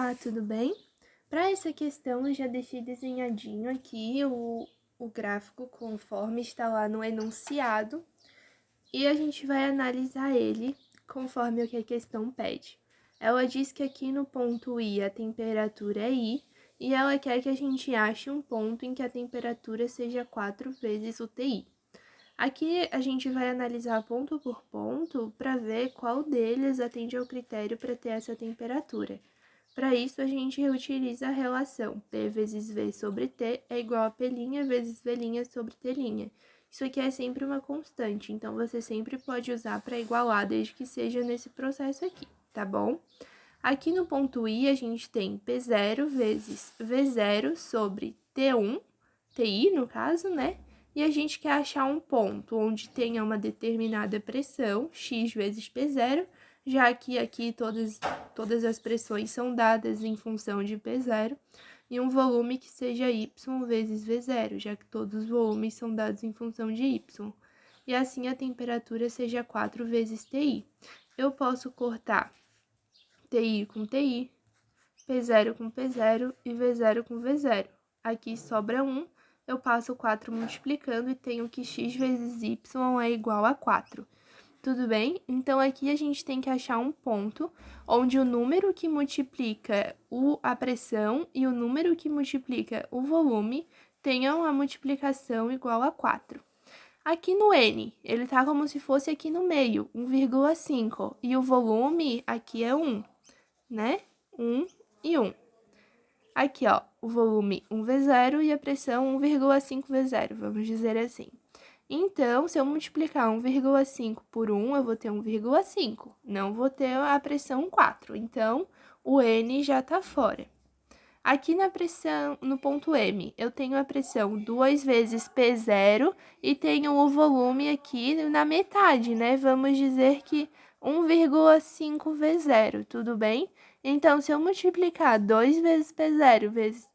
Olá, tudo bem? Para essa questão, eu já deixei desenhadinho aqui o gráfico conforme está lá no enunciado e a gente vai analisar ele conforme o que a questão pede. Ela diz que aqui no ponto I a temperatura é I e ela quer que a gente ache um ponto em que a temperatura seja 4 vezes o TI. Aqui a gente vai analisar ponto por ponto para ver qual deles atende ao critério para ter essa temperatura. Para isso, a gente reutiliza a relação P vezes V sobre T é igual a P' vezes V' sobre T'. Isso aqui é sempre uma constante, então você sempre pode usar para igualar desde que seja nesse processo aqui, tá bom? Aqui no ponto I, a gente tem P0 vezes V0 sobre T1, TI no caso, né? E a gente quer achar um ponto onde tenha uma determinada pressão, x vezes P0, já que aqui todas as pressões são dadas em função de P0, e um volume que seja y vezes V0, já que todos os volumes são dados em função de y. E assim a temperatura seja 4 vezes TI. Eu posso cortar TI com TI, P0 com P0 e V0 com V0. Aqui sobra 1, eu passo 4 multiplicando e tenho que x vezes y é igual a 4. Tudo bem? Então, aqui a gente tem que achar um ponto onde o número que multiplica a pressão e o número que multiplica o volume tenham a multiplicação igual a 4. Aqui no N, ele tá como se fosse aqui no meio, 1,5, e o volume aqui é 1, né? 1 e 1. Aqui, ó, o volume 1V0 e a pressão 1,5V0, vamos dizer assim. Então, se eu multiplicar 1,5 por 1, eu vou ter 1,5, não vou ter a pressão 4. Então, o N já tá fora. Aqui na pressão, no ponto M, eu tenho a pressão 2 vezes P0 e tenho o volume aqui na metade, né? Vamos dizer que 1,5 V0, tudo bem? Então, se eu multiplicar 2 vezes P0 vezes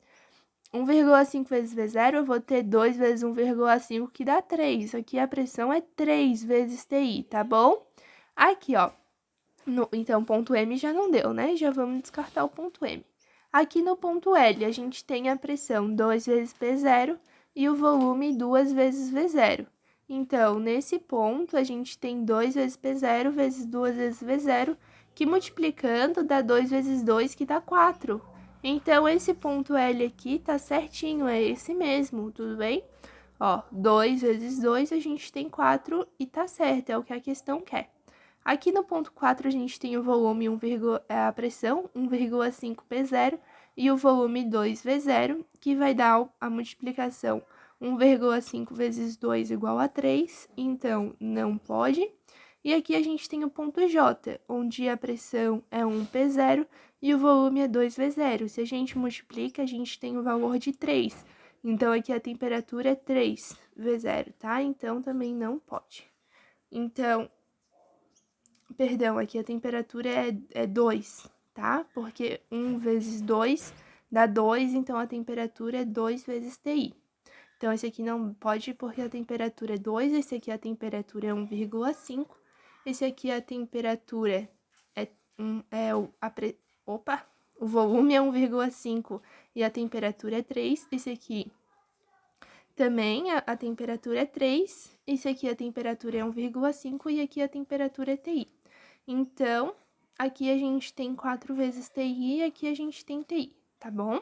1,5 vezes V0, eu vou ter 2 vezes 1,5, que dá 3. Aqui a pressão é 3 vezes TI, tá bom? Aqui, ó, então, ponto M já não deu, né? Já vamos descartar o ponto M. Aqui no ponto L, a gente tem a pressão 2 vezes P0 e o volume 2 vezes V0. Então, nesse ponto, a gente tem 2 vezes P0 vezes 2 vezes V0, que multiplicando dá 2 vezes 2, que dá 4. Então, esse ponto L aqui tá certinho, é esse mesmo, tudo bem? Ó, 2 vezes 2, a gente tem 4 e tá certo, é o que a questão quer. Aqui no ponto 4, a gente tem o volume a pressão 1,5 P0 e o volume 2V0, que vai dar a multiplicação 1,5 vezes 2 igual a 3, então não pode. E aqui a gente tem o ponto J, onde a pressão é 1 P0 e o volume é 2V0. Se a gente multiplica, a gente tem o valor de 3. Então, aqui a temperatura é 3V0, tá? Então, também não pode. Então, perdão, aqui a temperatura é 2, tá? Porque 1 vezes 2 dá 2, então a temperatura é 2 vezes TI. Então, esse aqui não pode porque a temperatura é 2, esse aqui a temperatura é 1,5, esse aqui a temperatura o volume é 1,5 e a temperatura é 3, esse aqui também a temperatura é 3, esse aqui a temperatura é 1,5 e aqui a temperatura é TI. Então, aqui a gente tem 4 vezes TI e aqui a gente tem TI, tá bom?